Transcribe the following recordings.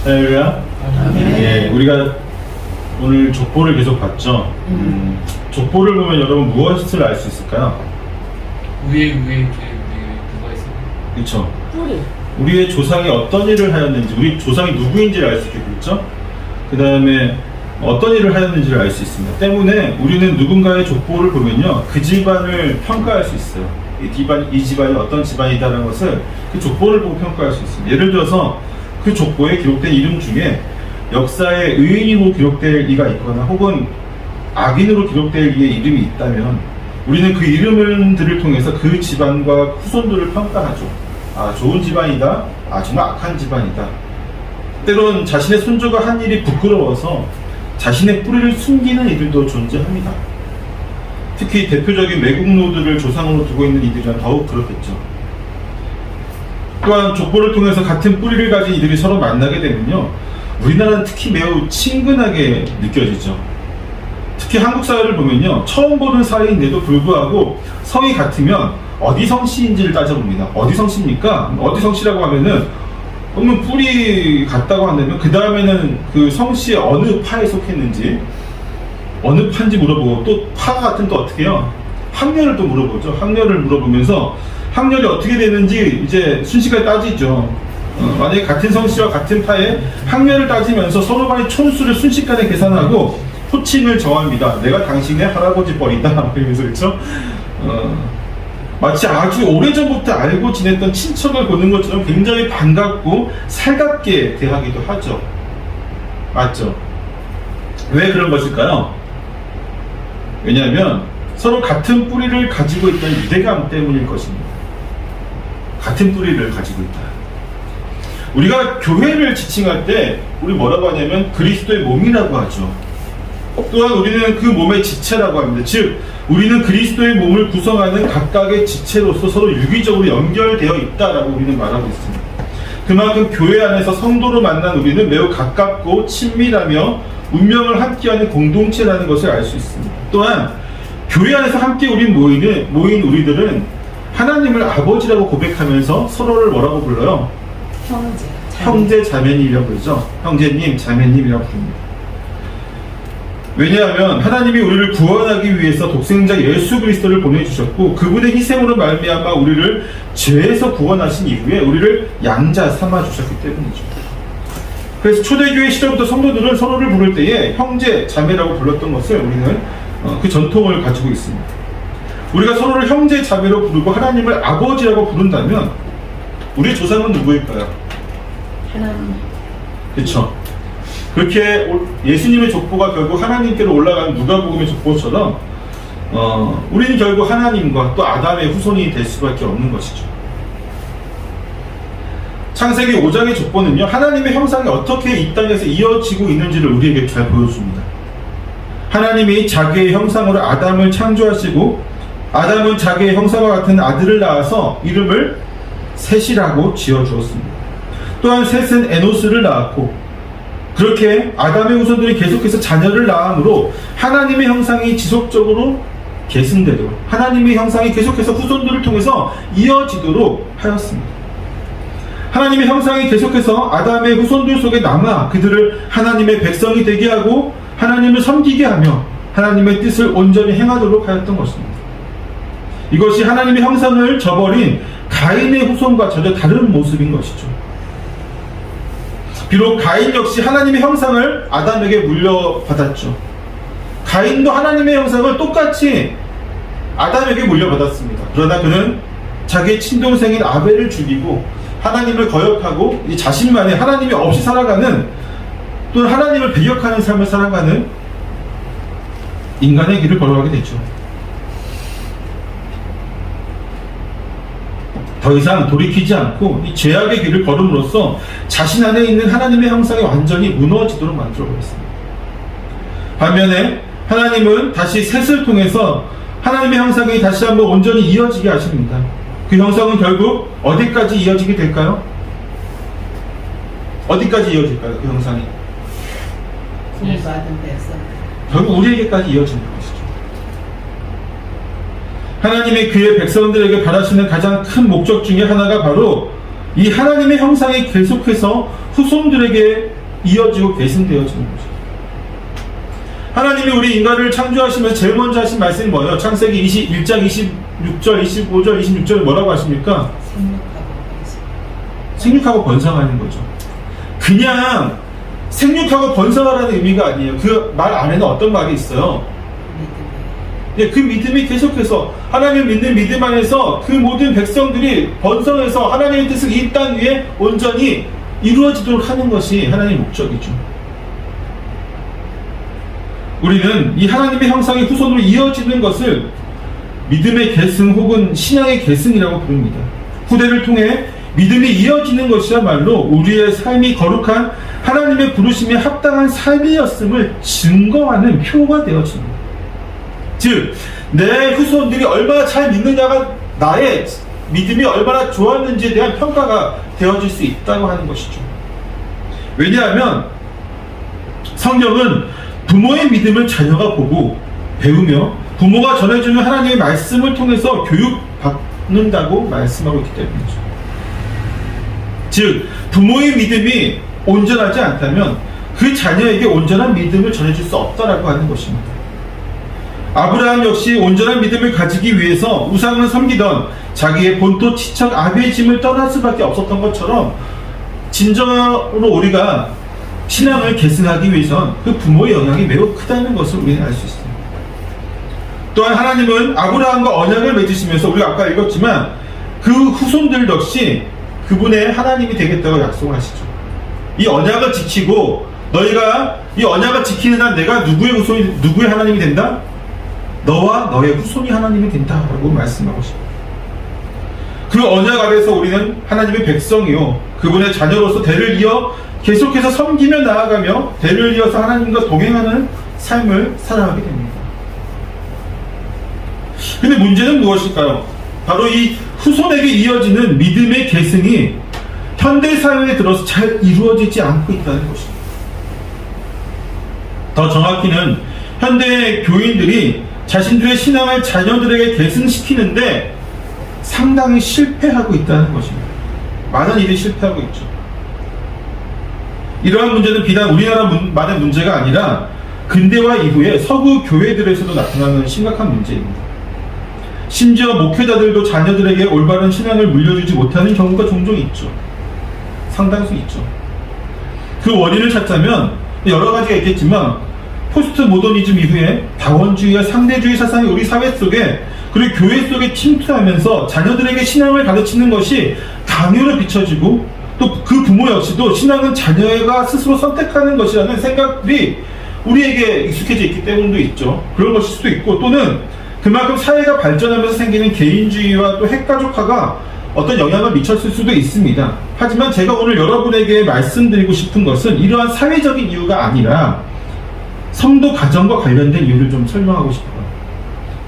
할렐루야. 예, 우리가 오늘 족보를 계속 봤죠. 족보를 보면 여러분 무엇을 알 수 있을까요? 위에 누가 있어요? 그렇죠. 뿌리. 우리의 조상이 어떤 일을 하였는지, 우리 조상이 누구인지를 알 수 있겠죠. 그 다음에 어떤 일을 하였는지를 알 수 있습니다. 때문에 우리는 누군가의 족보를 보면요, 그 집안을 평가할 수 있어요. 이 집안이 어떤 집안이다라는 것을 그 족보를 보고 평가할 수 있습니다. 예를 들어서 그 족보에 기록된 이름 중에 역사에 의인으로 기록될 이가 있거나 혹은 악인으로 기록될 이의 이름이 있다면 우리는 그 이름들을 통해서 그 집안과 후손들을 평가하죠. 아, 좋은 집안이다. 아, 정말 악한 집안이다. 때론 자신의 손주가 한 일이 부끄러워서 자신의 뿌리를 숨기는 이들도 존재합니다. 특히 대표적인 외국노들을 조상으로 두고 있는 이들은 더욱 그렇겠죠. 또한 족보를 통해서 같은 뿌리를 가진 이들이 서로 만나게 되면요, 우리나라는 특히 매우 친근하게 느껴지죠. 특히 한국 사회를 보면요, 처음 보는 사이인데도 불구하고 성이 같으면 어디 성씨인지를 따져봅니다. 어디 성씨입니까? 어디 성씨라고 하면은 그러면 뿌리 같다고 한다면 그 다음에는 그 성씨의 어느 파에 속했는지 어느 파인지 물어보고, 또 파가 같으면 또 어떻게 해요? 학렬을 또 물어보죠. 학렬을 물어보면서 학렬이 어떻게 되는지 이제 순식간에 따지죠. 만약에 같은 성씨와 같은 파에 학렬을 따지면서 서로 간의 촌수를 순식간에 계산하고 호칭을 정합니다. 내가 당신의 할아버지 뻘이다. 그러면서 그렇죠? 마치 아주 오래전부터 알고 지냈던 친척을 보는 것처럼 굉장히 반갑고 살갑게 대하기도 하죠. 맞죠? 왜 그런 것일까요? 왜냐하면 서로 같은 뿌리를 가지고 있다는 유대감 때문일 것입니다. 같은 뿌리를 가지고 있다. 우리가 교회를 지칭할 때 우리 뭐라고 하냐면 그리스도의 몸이라고 하죠. 또한 우리는 그 몸의 지체라고 합니다. 즉 우리는 그리스도의 몸을 구성하는 각각의 지체로서 서로 유기적으로 연결되어 있다라고 우리는 말하고 있습니다. 그만큼 교회 안에서 성도로 만난 우리는 매우 가깝고 친밀하며 운명을 함께하는 공동체라는 것을 알 수 있습니다. 또한 교회 안에서 함께 모인 우리들은 하나님을 아버지라고 고백하면서 서로를 뭐라고 불러요? 형제 자매님이라고 부르죠. 형제님, 자매님이라고 부릅니다. 왜냐하면 하나님이 우리를 구원하기 위해서 독생자 예수 그리스도를 보내주셨고 그분의 희생으로 말미암아 우리를 죄에서 구원하신 이후에 우리를 양자 삼아 주셨기 때문이죠. 그래서 초대교회 시절부터 성도들은 서로를 부를 때에 형제, 자매라고 불렀던 것을 우리는 그 전통을 가지고 있습니다. 우리가 서로를 형제, 자매로 부르고 하나님을 아버지라고 부른다면 우리 조상은 누구일까요? 하나님. 그렇죠. 그렇게 예수님의 족보가 결국 하나님께로 올라간 누가복음의 족보처럼 우리는 결국 하나님과 또 아담의 후손이 될 수밖에 없는 것이죠. 창세기 5장의 족보는요, 하나님의 형상이 어떻게 이 땅에서 이어지고 있는지를 우리에게 잘 보여줍니다. 하나님이 자기의 형상으로 아담을 창조하시고 아담은 자기의 형상과 같은 아들을 낳아서 이름을 셋이라고 지어주었습니다. 또한 셋은 에노스를 낳았고 그렇게 아담의 후손들이 계속해서 자녀를 낳음으로 하나님의 형상이 지속적으로 계승되도록, 하나님의 형상이 계속해서 후손들을 통해서 이어지도록 하였습니다. 하나님의 형상이 계속해서 아담의 후손들 속에 남아 그들을 하나님의 백성이 되게 하고 하나님을 섬기게 하며 하나님의 뜻을 온전히 행하도록 하였던 것입니다. 이것이 하나님의 형상을 저버린 가인의 후손과 전혀 다른 모습인 것이죠. 비록 가인 역시 하나님의 형상을 아담에게 물려받았죠. 가인도 하나님의 형상을 똑같이 아담에게 물려받았습니다. 그러나 그는 자기의 친동생인 아벨을 죽이고 하나님을 거역하고 자신만의 하나님이 없이 살아가는, 또는 하나님을 배격하는 삶을 살아가는 인간의 길을 걸어가게 되죠. 더 이상 돌이키지 않고 이 죄악의 길을 걸음으로써 자신 안에 있는 하나님의 형상이 완전히 무너지도록 만들어버렸습니다. 반면에 하나님은 다시 셋을 통해서 하나님의 형상이 다시 한번 온전히 이어지게 하십니다. 그 형상은 결국 어디까지 이어지게 될까요? 어디까지 이어질까요? 그 형상이 구원받은 백성. 결국 우리에게까지 이어지는 것이죠. 하나님이 그의 백성들에게 바라시는 가장 큰 목적 중에 하나가 바로 이 하나님의 형상이 계속해서 후손들에게 이어지고 계승되어지는 거죠. 하나님이 우리 인간을 창조하시면서 제일 먼저 하신 말씀이 뭐예요? 창세기 1장 26절, 25절, 26절에 뭐라고 하십니까? 생육하고 번성하는 거죠. 그냥 생육하고 번성하라는 의미가 아니에요. 그 말 안에는 어떤 말이 있어요? 예, 그 믿음이 계속해서 하나님을 믿는 믿음 안에서 그 모든 백성들이 번성해서 하나님의 뜻을 이 땅 위에 온전히 이루어지도록 하는 것이 하나님의 목적이죠. 우리는 이 하나님의 형상의 후손으로 이어지는 것을 믿음의 계승 혹은 신앙의 계승이라고 부릅니다. 후대를 통해 믿음이 이어지는 것이야말로 우리의 삶이 거룩한 하나님의 부르심에 합당한 삶이었음을 증거하는 표가 되어집니다. 즉, 내 후손들이 얼마나 잘 믿느냐가 나의 믿음이 얼마나 좋았는지에 대한 평가가 되어질 수 있다고 하는 것이죠. 왜냐하면 성경은 부모의 믿음을 자녀가 보고 배우며 부모가 전해주는 하나님의 말씀을 통해서 교육받는다고 말씀하고 있기 때문이죠. 즉, 부모의 믿음이 온전하지 않다면 그 자녀에게 온전한 믿음을 전해줄 수 없다라고 하는 것입니다. 아브라함 역시 온전한 믿음을 가지기 위해서 우상을 섬기던 자기의 본토 친척 아비의 짐을 떠날 수밖에 없었던 것처럼 진정으로 우리가 신앙을 계승하기 위해선 그 부모의 영향이 매우 크다는 것을 우리는 알 수 있습니다. 또한 하나님은 아브라함과 언약을 맺으시면서 우리가 아까 읽었지만 그 후손들 역시 그분의 하나님이 되겠다고 약속하시죠. 이 언약을 지키고 너희가 이 언약을 지키는 한 내가 누구의 하나님이 된다? 너와 너의 후손이 하나님이 된다라고 말씀하고 싶어요. 그 언약 아래서 우리는 하나님의 백성이요 그분의 자녀로서 대를 이어 계속해서 섬기며 나아가며 대를 이어서 하나님과 동행하는 삶을 살아가게 됩니다. 근데 문제는 무엇일까요? 바로 이 후손에게 이어지는 믿음의 계승이 현대사회에 들어서 잘 이루어지지 않고 있다는 것입니다. 더 정확히는 현대 교인들이 자신들의 신앙을 자녀들에게 계승시키는데 상당히 실패하고 있다는 것입니다. 많은 일이 실패하고 있죠. 이러한 문제는 비단 우리나라만의 문제가 아니라 근대화 이후에 서구 교회들에서도 나타나는 심각한 문제입니다. 심지어 목회자들도 자녀들에게 올바른 신앙을 물려주지 못하는 경우가 종종 있죠. 상당수 있죠. 그 원인을 찾자면 여러 가지가 있겠지만 포스트 모더니즘 이후에 다원주의와 상대주의 사상이 우리 사회 속에 그리고 교회 속에 침투하면서 자녀들에게 신앙을 가르치는 것이 강요로 비춰지고 또 그 부모 역시도 신앙은 자녀가 스스로 선택하는 것이라는 생각이 우리에게 익숙해져 있기 때문도 있죠. 그런 것일 수도 있고 또는 그만큼 사회가 발전하면서 생기는 개인주의와 또 핵가족화가 어떤 영향을 미쳤을 수도 있습니다. 하지만 제가 오늘 여러분에게 말씀드리고 싶은 것은 이러한 사회적인 이유가 아니라 성도 가정과 관련된 이유를 좀 설명하고 싶어요.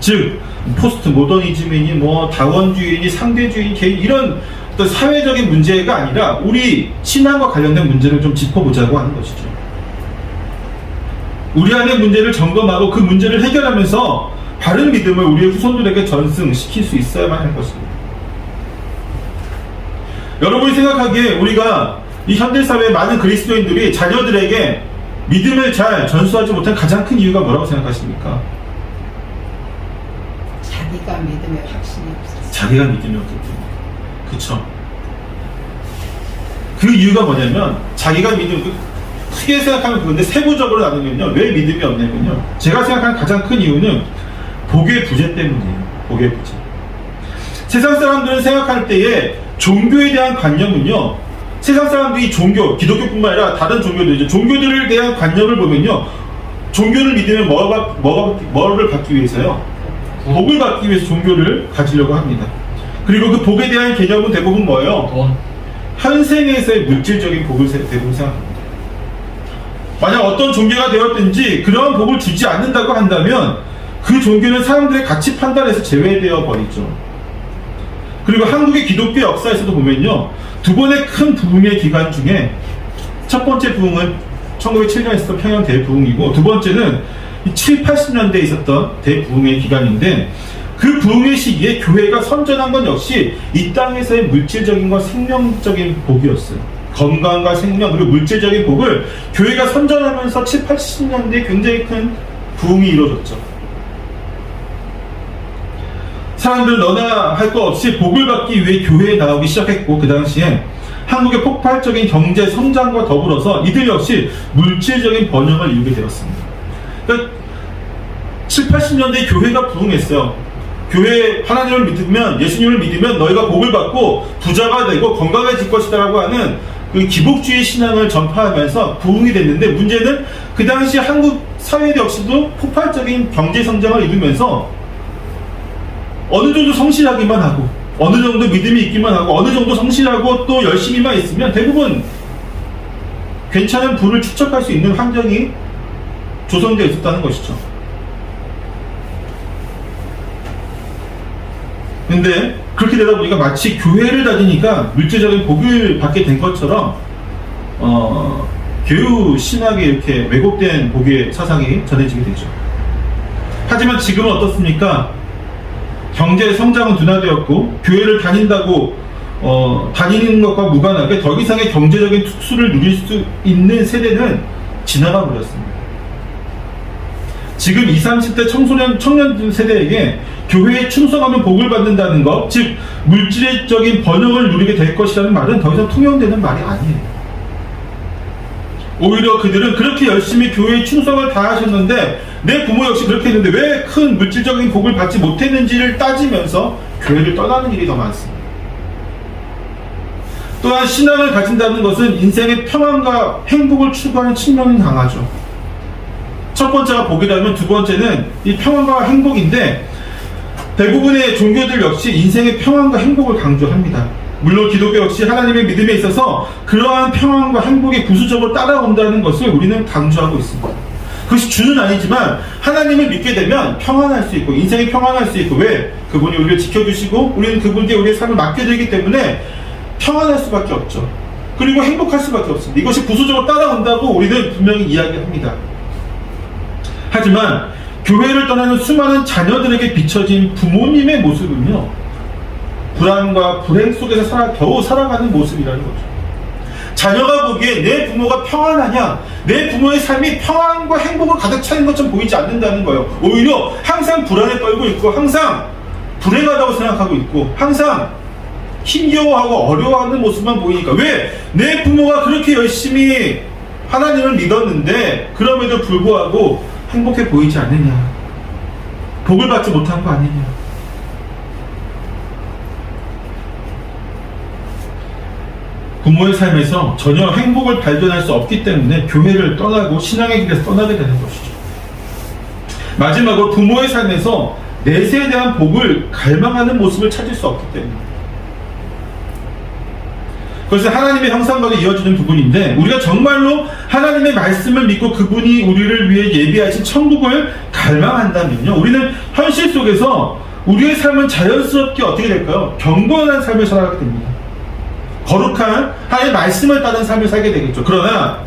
즉 포스트 모더니즘이니 뭐 다원주의니 상대주의니 개인 이런 어떤 사회적인 문제가 아니라 우리 신앙과 관련된 문제를 좀 짚어보자고 하는 것이죠. 우리 안의 문제를 점검하고 그 문제를 해결하면서 바른 믿음을 우리의 후손들에게 전승시킬 수 있어야만 할 것입니다. 여러분이 생각하기에 우리가 이 현대사회의 많은 그리스도인들이 자녀들에게 믿음을 잘 전수하지 못한 가장 큰 이유가 뭐라고 생각하십니까? 자기가 믿음에 확신이 없었어. 자기가 믿음이 없기 때문에. 그쵸? 그 이유가 뭐냐면 자기가 믿음, 크게 생각하면 그건데 세부적으로 나누면요 왜 믿음이 없냐면요 제가 생각하는 가장 큰 이유는 복의 부재 때문이에요. 복의 부재. 세상 사람들은 생각할 때에 종교에 대한 관념은요 세상 사람들이 종교, 기독교뿐만 아니라 다른 종교들 이제 종교들에 대한 관념을 보면요 종교를 믿으면 뭐를 받기 위해서요? 복을 받기 위해서 종교를 가지려고 합니다. 그리고 그 복에 대한 개념은 대부분 뭐예요? 돈. 현생에서의 물질적인 복을 대부분 생각합니다. 만약 어떤 종교가 되었든지 그러한 복을 주지 않는다고 한다면 그 종교는 사람들의 가치 판단에서 제외되어 버리죠. 그리고 한국의 기독교 역사에서도 보면요 두 번의 큰 부흥의 기간 중에 첫 번째 부흥은 1907년에 있었던 평양 대부흥이고 두 번째는 7, 80년대에 있었던 대부흥의 기간인데 그 부흥의 시기에 교회가 선전한 건 역시 이 땅에서의 물질적인 과 생명적인 복이었어요. 건강과 생명 그리고 물질적인 복을 교회가 선전하면서 7, 80년대에 굉장히 큰 부흥이 이루어졌죠. 사람들 너나 할 것 없이 복을 받기 위해 교회에 나오기 시작했고, 그 당시에 한국의 폭발적인 경제 성장과 더불어서 이들 역시 물질적인 번영을 이루게 되었습니다. 그러니까 7, 80년대에 교회가 부흥했어요. 교회 하나님을 믿으면, 예수님을 믿으면 너희가 복을 받고 부자가 되고 건강해질 것이다라고 하는 그 기복주의 신앙을 전파하면서 부흥이 됐는데, 문제는 그 당시 한국 사회 역시도 폭발적인 경제 성장을 이루면서 어느 정도 성실하기만 하고, 어느 정도 믿음이 있기만 하고, 어느 정도 성실하고 또 열심히만 있으면 대부분 괜찮은 부를 축적할 수 있는 환경이 조성되어 있었다는 것이죠. 근데 그렇게 되다 보니까 마치 교회를 다니니까 물질적인 복을 받게 된 것처럼 교유 신학에 이렇게 왜곡된 복의 사상이 전해지게 되죠. 하지만 지금은 어떻습니까? 경제 성장은 둔화되었고, 교회를 다닌다고 다니는 것과 무관하게 더 이상의 경제적인 특수를 누릴 수 있는 세대는 지나가 버렸습니다. 지금 20, 30대 청년 세대에게 교회에 충성하면 복을 받는다는 것, 즉 물질적인 번영을 누리게 될 것이라는 말은 더 이상 통용되는 말이 아니에요. 오히려 그들은 그렇게 열심히 교회에 충성을 다하셨는데, 내 부모 역시 그렇게 했는데 왜 큰 물질적인 복을 받지 못했는지를 따지면서 교회를 떠나는 일이 더 많습니다. 또한 신앙을 가진다는 것은 인생의 평안과 행복을 추구하는 측면이 강하죠. 첫 번째가 복이라면 두 번째는 이 평안과 행복인데, 대부분의 종교들 역시 인생의 평안과 행복을 강조합니다. 물론 기독교 역시 하나님의 믿음에 있어서 그러한 평안과 행복이 부수적으로 따라온다는 것을 우리는 강조하고 있습니다. 그것이 주는 아니지만 하나님을 믿게 되면 평안할 수 있고, 인생이 평안할 수 있고, 왜? 그분이 우리를 지켜주시고 우리는 그분께 우리의 삶을 맡겨드리기 때문에 평안할 수밖에 없죠. 그리고 행복할 수밖에 없습니다. 이것이 부수적으로 따라온다고 우리는 분명히 이야기합니다. 하지만 교회를 떠나는 수많은 자녀들에게 비춰진 부모님의 모습은요, 불안과 불행 속에서 겨우 살아가는 모습이라는 거죠. 자녀가 보기에 내 부모가 평안하냐, 내 부모의 삶이 평안과 행복을 가득 차는 것처럼 보이지 않는다는 거예요. 오히려 항상 불안에 떨고 있고, 항상 불행하다고 생각하고 있고, 항상 힘겨워하고 어려워하는 모습만 보이니까, 왜? 내 부모가 그렇게 열심히 하나님을 믿었는데 그럼에도 불구하고 행복해 보이지 않느냐, 복을 받지 못한 거 아니냐. 부모의 삶에서 전혀 행복을 발견할 수 없기 때문에 교회를 떠나고 신앙의 길에서 떠나게 되는 것이죠. 마지막으로 부모의 삶에서 내세에 대한 복을 갈망하는 모습을 찾을 수 없기 때문입니다. 그래서 하나님의 형상과도 이어지는 부분인데, 우리가 정말로 하나님의 말씀을 믿고 그분이 우리를 위해 예비하신 천국을 갈망한다면요, 우리는 현실 속에서 우리의 삶은 자연스럽게 어떻게 될까요? 경건한 삶을 살아가게 됩니다. 거룩한 하나님의 말씀을 따른 삶을 살게 되겠죠. 그러나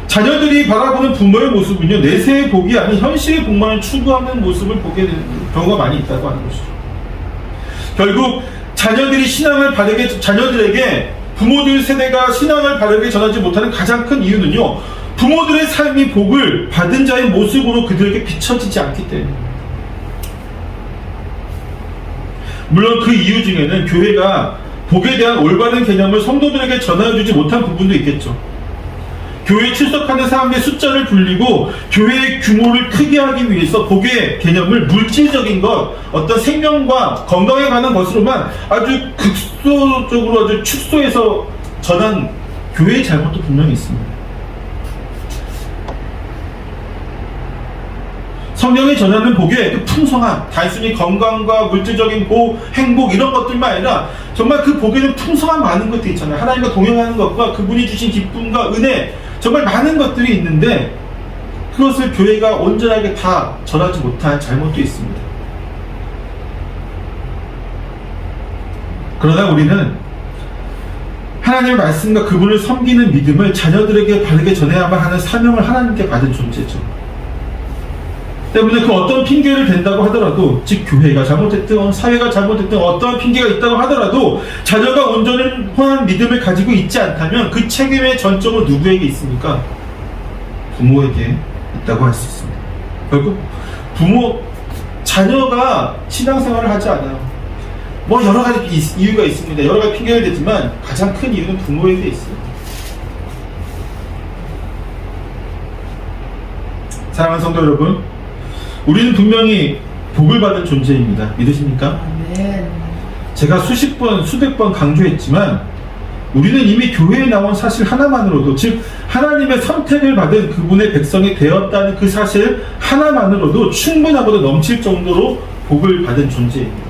자녀들이 바라보는 부모의 모습은요, 내세의 복이 아닌 현실의 복만을 추구하는 모습을 보게 되는 경우가 많이 있다고 하는 것이죠. 결국 자녀들이 자녀들에게 부모들 세대가 신앙을 바르게 전하지 못하는 가장 큰 이유는요, 부모들의 삶이 복을 받은 자의 모습으로 그들에게 비춰지지 않기 때문입니다. 물론 그 이유 중에는 교회가 복에 대한 올바른 개념을 성도들에게 전해주지 못한 부분도 있겠죠. 교회에 출석하는 사람들의 숫자를 불리고 교회의 규모를 크게 하기 위해서 복의 개념을 물질적인 것, 어떤 생명과 건강에 관한 것으로만 아주 극소적으로 아주 축소해서 전한 교회의 잘못도 분명히 있습니다. 성경이 전하는 복의 그 풍성함, 단순히 건강과 물질적인 복, 행복 이런 것들만 아니라 정말 그 복에는 풍성한 많은 것들이 있잖아요. 하나님과 동행하는 것과 그분이 주신 기쁨과 은혜, 정말 많은 것들이 있는데 그것을 교회가 온전하게 다 전하지 못한 잘못도 있습니다. 그러나 우리는 하나님의 말씀과 그분을 섬기는 믿음을 자녀들에게 바르게 전해야만 하는 사명을 하나님께 받은 존재죠. 때문에 그 어떤 핑계를 댄다고 하더라도, 즉 교회가 잘못했든 사회가 잘못했든 어떠한 핑계가 있다고 하더라도 자녀가 온전한 믿음을 가지고 있지 않다면 그 책임의 전적은 누구에게 있습니까? 부모에게 있다고 할 수 있습니다. 결국 자녀가 신앙생활을 하지 않아요. 뭐 여러 가지 이유가 있습니다. 여러 가지 핑계를 대지만 가장 큰 이유는 부모에게 있어요. 사랑하는 성도 여러분, 우리는 분명히 복을 받은 존재입니다. 믿으십니까? 아멘. 제가 수십 번, 수백 번 강조했지만 우리는 이미 교회에 나온 사실 하나만으로도, 즉 하나님의 선택을 받은 그분의 백성이 되었다는 그 사실 하나만으로도 충분하고도 넘칠 정도로 복을 받은 존재입니다.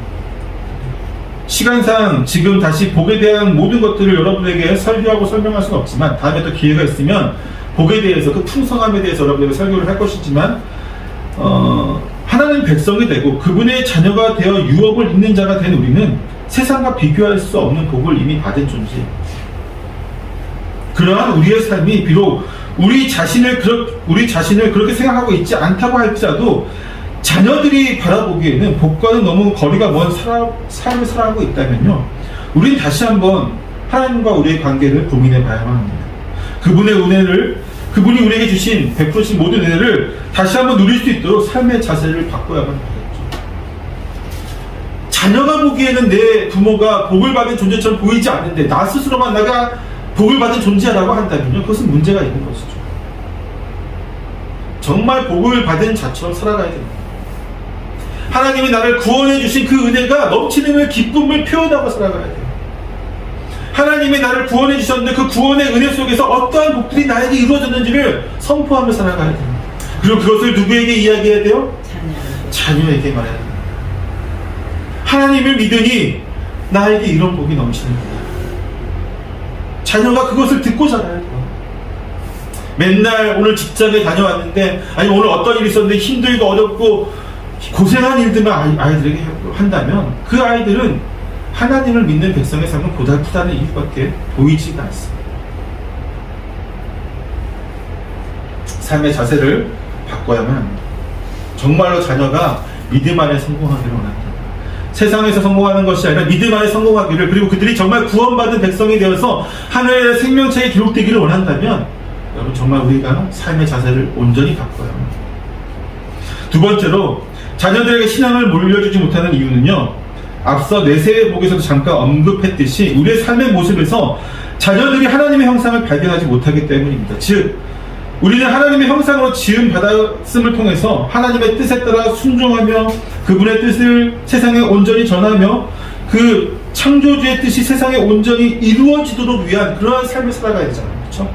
시간상 지금 다시 복에 대한 모든 것들을 여러분에게 설교하고 설명할 수는 없지만 다음에 또 기회가 있으면 복에 대해서, 그 풍성함에 대해서 여러분에게 설교를 할 것이지만, 하나님 백성이 되고 그분의 자녀가 되어 유업을 잇는 자가 된 우리는 세상과 비교할 수 없는 복을 이미 받은 존재입니다. 그러한 우리의 삶이 비록 우리 자신을 그렇게 생각하고 있지 않다고 할지라도 자녀들이 바라보기에는 복과는 너무 거리가 먼 삶을 살아가고 있다면요, 우린 다시 한번 하나님과 우리의 관계를 고민해 봐야만 합니다. 그분이 우리에게 주신 100%신 모든 은혜를 다시 한번 누릴 수 있도록 삶의 자세를 바꿔야만 하겠죠. 자녀가 보기에는 내 부모가 복을 받은 존재처럼 보이지 않는데 나 스스로만 내가 복을 받은 존재라고 한다면요, 그것은 문제가 있는 것이죠. 정말 복을 받은 자처럼 살아가야 됩니다. 하나님이 나를 구원해 주신 그 은혜가 넘치는 기쁨을 표현하고 살아가야 돼요. 하나님이 나를 구원해 주셨는데 그 구원의 은혜 속에서 어떠한 복들이 나에게 이루어졌는지를 선포하며 살아가야 됩니다. 그리고 그것을 누구에게 이야기해야 돼요? 자녀에게 말해야 됩니다. 하나님을 믿으니 나에게 이런 복이 넘치는구나. 자녀가 그것을 듣고 자라야 돼요. 맨날 오늘 직장에 다녀왔는데, 아니 오늘 어떤 일이 있었는데 힘들고 어렵고 고생한 일들만 아이들에게 한다면 그 아이들은 하나님을 믿는 백성의 삶은 고달프다는 이유밖에 보이지가 않습니다. 삶의 자세를 바꿔야만 합니다. 정말로 자녀가 믿음 안에 성공하기를 원합니다. 세상에서 성공하는 것이 아니라 믿음 안에 성공하기를, 그리고 그들이 정말 구원받은 백성이 되어서 하늘의 생명책에 기록되기를 원한다면 여러분 정말 우리가 삶의 자세를 온전히 바꿔야 합니다. 두 번째로, 자녀들에게 신앙을 물려주지 못하는 이유는요, 앞서 내세의 복에서도 잠깐 언급했듯이 우리의 삶의 모습에서 자녀들이 하나님의 형상을 발견하지 못하기 때문입니다. 즉 우리는 하나님의 형상으로 지음 받았음을 통해서 하나님의 뜻에 따라 순종하며 그분의 뜻을 세상에 온전히 전하며 그 창조주의 뜻이 세상에 온전히 이루어지도록 위한 그러한 삶을 살아가야 되잖아요. 그렇죠?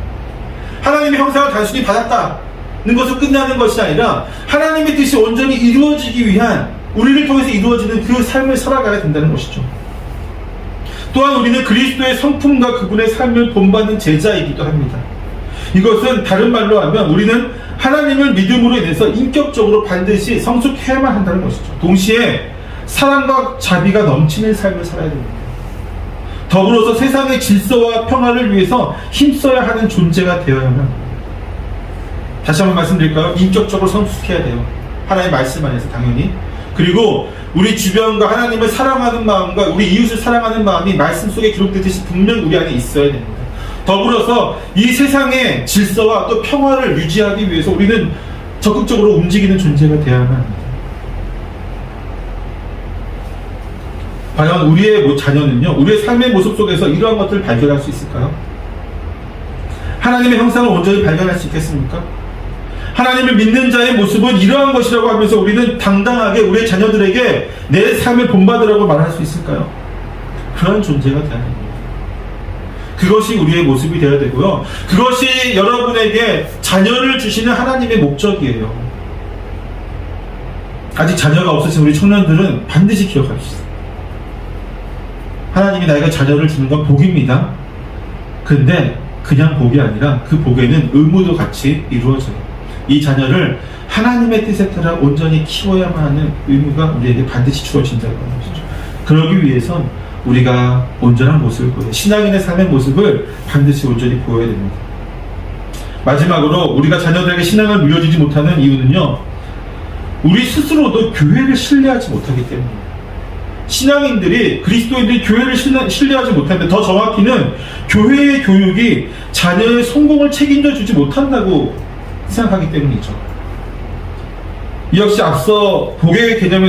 하나님의 형상을 단순히 받았다는 것을 끝나는 것이 아니라 하나님의 뜻이 온전히 이루어지기 위한, 우리를 통해서 이루어지는 그 삶을 살아가야 된다는 것이죠. 또한 우리는 그리스도의 성품과 그분의 삶을 본받는 제자이기도 합니다. 이것은 다른 말로 하면 우리는 하나님을 믿음으로 인해서 인격적으로 반드시 성숙해야만 한다는 것이죠. 동시에 사랑과 자비가 넘치는 삶을 살아야 됩니다. 더불어서 세상의 질서와 평화를 위해서 힘써야 하는 존재가 되어야만 합니다. 다시 한번 말씀드릴까요? 인격적으로 성숙해야 돼요. 하나님의 말씀 안에서 당연히. 그리고 우리 주변과 하나님을 사랑하는 마음과 우리 이웃을 사랑하는 마음이 말씀 속에 기록되듯이 분명히 우리 안에 있어야 됩니다. 더불어서 이 세상의 질서와 또 평화를 유지하기 위해서 우리는 적극적으로 움직이는 존재가 되어야만 합니다. 과연 우리의 자녀는요, 우리의 삶의 모습 속에서 이러한 것들을 발견할 수 있을까요? 하나님의 형상을 온전히 발견할 수 있겠습니까? 하나님을 믿는 자의 모습은 이러한 것이라고 하면서 우리는 당당하게 우리의 자녀들에게 내 삶을 본받으라고 말할 수 있을까요? 그런 존재가 되어야 됩니다. 그것이 우리의 모습이 되어야 되고요, 그것이 여러분에게 자녀를 주시는 하나님의 목적이에요. 아직 자녀가 없으신 우리 청년들은 반드시 기억합시다. 하나님이 나에게 자녀를 주는 건 복입니다. 근데 그냥 복이 아니라 그 복에는 의무도 같이 이루어져요. 이 자녀를 하나님의 뜻에 따라 온전히 키워야만 하는 의무가 우리에게 반드시 주어진다는 것이죠. 그러기 위해선 우리가 온전한 모습을 보여야, 신앙인의 삶의 모습을 반드시 온전히 보여야 됩니다. 마지막으로 우리가 자녀들에게 신앙을 물려주지 못하는 이유는요, 우리 스스로도 교회를 신뢰하지 못하기 때문입니다. 신앙인들이, 그리스도인들이 교회를 신뢰하지 못하는데, 더 정확히는 교회의 교육이 자녀의 성공을 책임져 주지 못한다고 생각하기 때문이죠. 이 역시 앞서 복의 개념에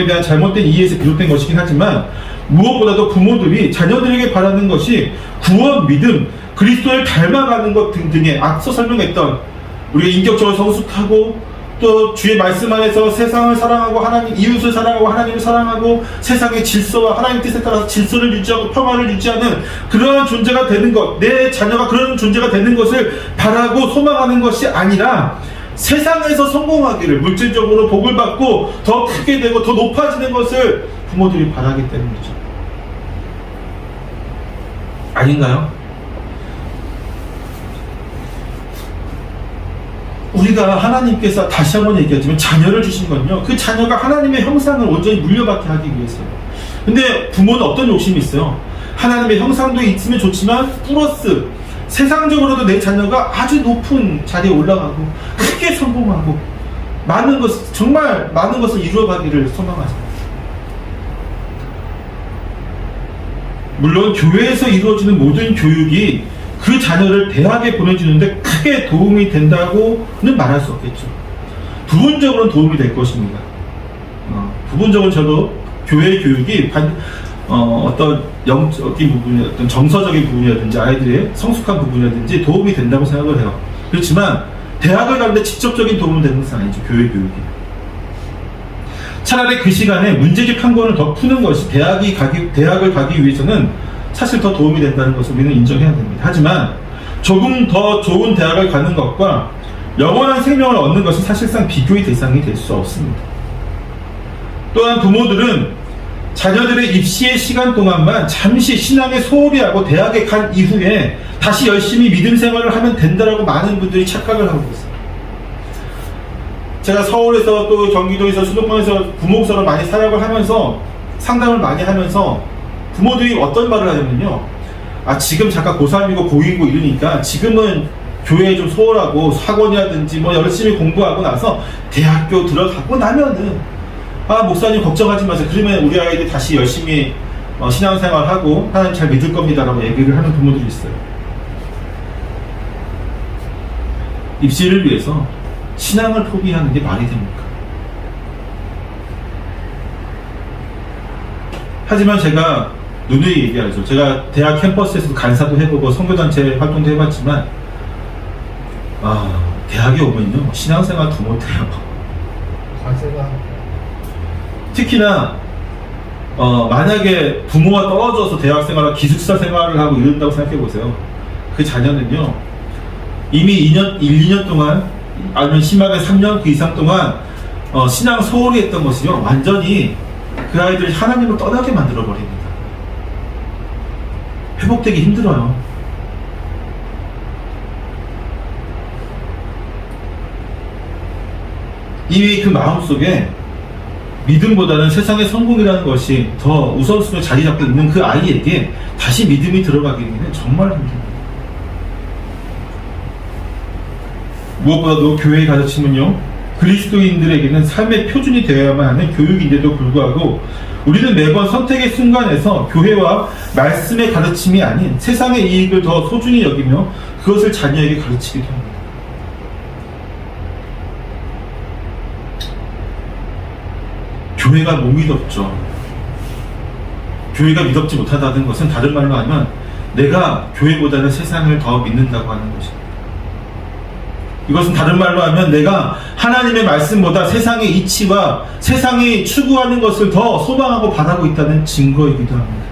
대한 잘못된 이해에서 비롯된 것이긴 하지만, 무엇보다도 부모들이 자녀들에게 바라는 것이 구원, 믿음, 그리스도를 닮아가는 것 등등에 앞서 설명했던, 우리가 인격적으로 성숙하고 또 주의 말씀 안에서 세상을 사랑하고 하나님, 이웃을 사랑하고 하나님을 사랑하고 세상의 질서와 하나님 뜻에 따라서 질서를 유지하고 평화를 유지하는 그러한 존재가 되는 것, 내 자녀가 그런 존재가 되는 것을 바라고 소망하는 것이 아니라, 세상에서 성공하기를, 물질적으로 복을 받고 더 크게 되고 더 높아지는 것을 부모들이 바라기 때문이죠. 아닌가요? 우리가 하나님께서, 다시 한번 얘기하지만, 자녀를 주신 건요, 그 자녀가 하나님의 형상을 온전히 물려받게 하기 위해서요. 근데 부모는 어떤 욕심이 있어요? 하나님의 형상도 있으면 좋지만 플러스 세상적으로도 내 자녀가 아주 높은 자리에 올라가고 크게 성공하고 많은 것, 정말 많은 것을 이루어가기를 소망하죠. 물론 교회에서 이루어지는 모든 교육이 그 자녀를 대학에 보내주는데 크게 도움이 된다고는 말할 수 없겠죠. 부분적으로는 도움이 될 것입니다. 부분적으로 저도 교회 교육이 어떤 영적인 부분이, 어떤 정서적인 부분이라든지 아이들의 성숙한 부분이라든지 도움이 된다고 생각을 해요. 그렇지만 대학을 가는데 직접적인 도움은 되는 것은 아니죠. 교회 교육이. 차라리 그 시간에 문제집 한 권을 더 푸는 것이 대학을 가기 위해서는 사실 더 도움이 된다는 것을 우리는 인정해야 됩니다. 하지만 조금 더 좋은 대학을 가는 것과 영원한 생명을 얻는 것은 사실상 비교의 대상이 될 수 없습니다. 또한 부모들은 자녀들의 입시의 시간 동안만 잠시 신앙에 소홀히 하고 대학에 간 이후에 다시 열심히 믿음 생활을 하면 된다라고 많은 분들이 착각을 하고 있어요. 제가 서울에서 또 경기도에서 수도권에서 부목사로 많이 사역을 하면서 상담을 많이 하면서 부모들이 어떤 말을 하냐면요, 지금 잠깐 고3이고 고2이고 이러니까 지금은 교회에 좀 소홀하고 학원이라든지 뭐 열심히 공부하고 나서 대학교 들어가고 나면은 목사님 걱정하지 마세요. 그러면 우리 아이들 다시 열심히 신앙생활하고 하나님 잘 믿을 겁니다 라고 얘기를 하는 부모들이 있어요. 입시를 위해서 신앙을 포기하는 게 말이 됩니까? 하지만 제가 누누이 얘기하죠. 제가 대학 캠퍼스에서 간사도 해보고 선교단체 활동도 해봤지만 대학에 오면요 신앙생활 더 못해요. 관세가 특히나 만약에 부모와 떨어져서 대학생활과 기숙사 생활을 하고 이런다고 생각해보세요. 그 자녀는요 이미 1, 2년 동안 아니면 심하게 3년 그 이상 동안 신앙 소홀히 했던 것이요 완전히 그 아이들이 하나님을 떠나게 만들어 버립니다. 회복되기 힘들어요. 이미 그 마음속에 믿음보다는 세상의 성공이라는 것이 더 우선순위에 자리 잡고 있는 그 아이에게 다시 믿음이 들어가기는 정말 힘듭니다. 무엇보다도 교회의 가르침은요 그리스도인들에게는 삶의 표준이 되어야만 하는 교육인데도 불구하고 우리는 매번 선택의 순간에서 교회와 말씀의 가르침이 아닌 세상의 이익을 더 소중히 여기며 그것을 자녀에게 가르치기도 합니다. 교회가 못 믿었죠. 교회가 믿었지 못하다는 것은 다른 말로 하면 내가 교회보다는 세상을 더 믿는다고 하는 것입니다. 이것은 다른 말로 하면 내가 하나님의 말씀보다 세상의 이치와 세상이 추구하는 것을 더 소망하고 바라고 있다는 증거이기도 합니다.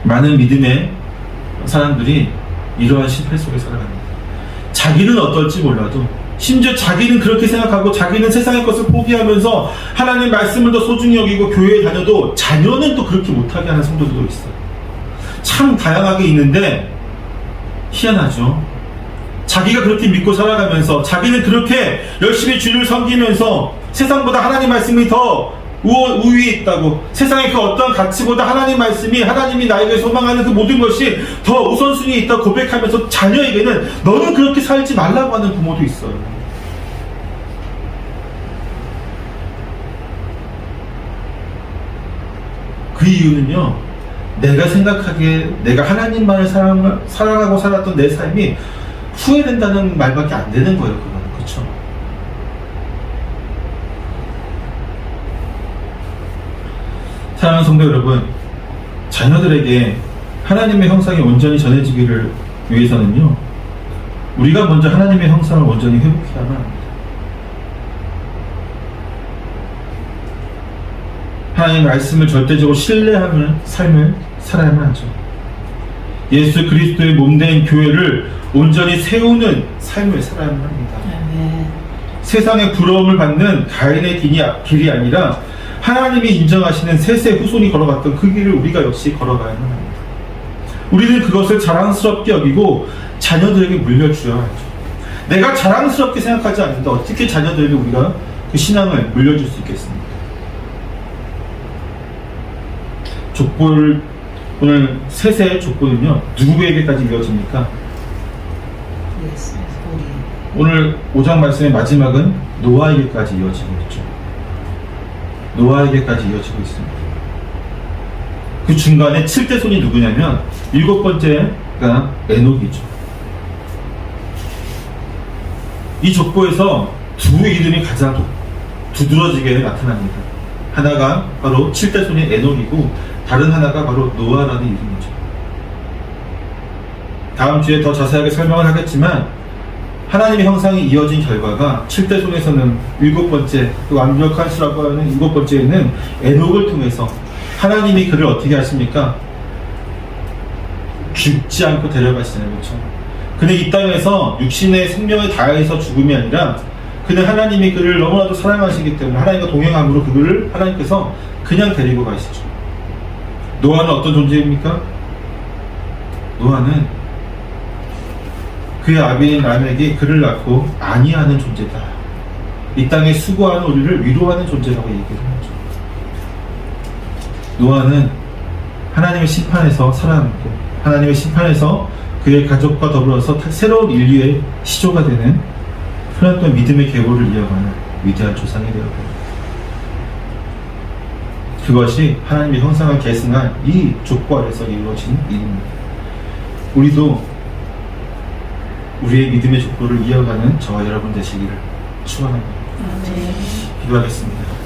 많은 믿음의 사람들이 이러한 실패 속에 살아갑니다. 자기는 어떨지 몰라도 심지어 자기는 그렇게 생각하고 자기는 세상의 것을 포기하면서 하나님의 말씀을 더 소중히 여기고 교회에 다녀도 자녀는 또 그렇게 못하게 하는 성도들도 있어요. 참 다양하게 있는데 희한하죠. 자기가 그렇게 믿고 살아가면서 자기는 그렇게 열심히 주를 섬기면서 세상보다 하나님 말씀이 더 우위에 있다고, 세상의 그 어떤 가치보다 하나님 말씀이, 하나님이 나에게 소망하는 그 모든 것이 더 우선순위에 있다고 고백하면서 자녀에게는 너는 그렇게 살지 말라고 하는 부모도 있어요. 그 이유는요, 내가 생각하기에 내가 하나님만을 사랑하고 살았던 내 삶이 후회된다는 말밖에 안 되는 거예요. 그거는. 그렇죠? 사랑하는 성도 여러분, 자녀들에게 하나님의 형상이 온전히 전해지기를 위해서는요, 우리가 먼저 하나님의 형상을 온전히 회복해야만 합니다. 하나님의 말씀을 절대적으로 신뢰하는 삶을 살아야만 하죠. 예수 그리스도의 몸된 교회를 온전히 세우는 삶을 살아야만 합니다. 아멘. 세상의 부러움을 받는 가인의 길이 아니라 하나님이 인정하시는 셋의 후손이 걸어갔던 그 길을 우리가 역시 걸어가야만 합니다. 우리는 그것을 자랑스럽게 여기고 자녀들에게 물려주어야 하죠. 내가 자랑스럽게 생각하지 않는데 어떻게 자녀들에게 우리가 그 신앙을 물려줄 수 있겠습니까? 족보를, 오늘 셋의 족보는요, 누구에게까지 이어집니까? 예수 우리 오늘 5장 말씀의 마지막은 노아에게까지 이어지고 있죠. 노아에게까지 이어지고 있습니다. 그 중간에 7대손이 누구냐면 7번째가 에녹이죠. 이 족보에서 두 이름이 가장 두드러지게 나타납니다. 하나가 바로 7대손인 에녹이고 다른 하나가 바로 노아라는 이름이죠. 다음 주에 더 자세하게 설명을 하겠지만 하나님의 형상이 이어진 결과가 7대손에서는 7번째, 그 완벽한 수라고 하는 7번째에는 에녹을 통해서 하나님이 그를 어떻게 하십니까? 죽지 않고 데려가시잖아요. 그렇죠? 그는 이 땅에서 육신의 생명을 다해서 죽음이 아니라 그는 하나님이 그를 너무나도 사랑하시기 때문에 하나님과 동행함으로 그를 하나님께서 그냥 데리고 가시죠. 노아는 어떤 존재입니까? 노아는 그의 아비인 람에게 그를 낳고 안위하는 존재다. 이 땅에 수고하는 우리를 위로하는 존재라고 얘기를 하죠. 노아는 하나님의 심판에서 살아남고 하나님의 심판에서 그의 가족과 더불어서 새로운 인류의 시조가 되는 그런 믿음의 계보를 이어가는 위대한 조상이 되었습니다. 그것이 하나님의 형상을 계승한 이 족보 아래서 이루어진 일입니다. 우리도 우리의 믿음의 족보를 이어가는 저와 여러분 되시기를 축원합니다. 아멘. 기도하겠습니다.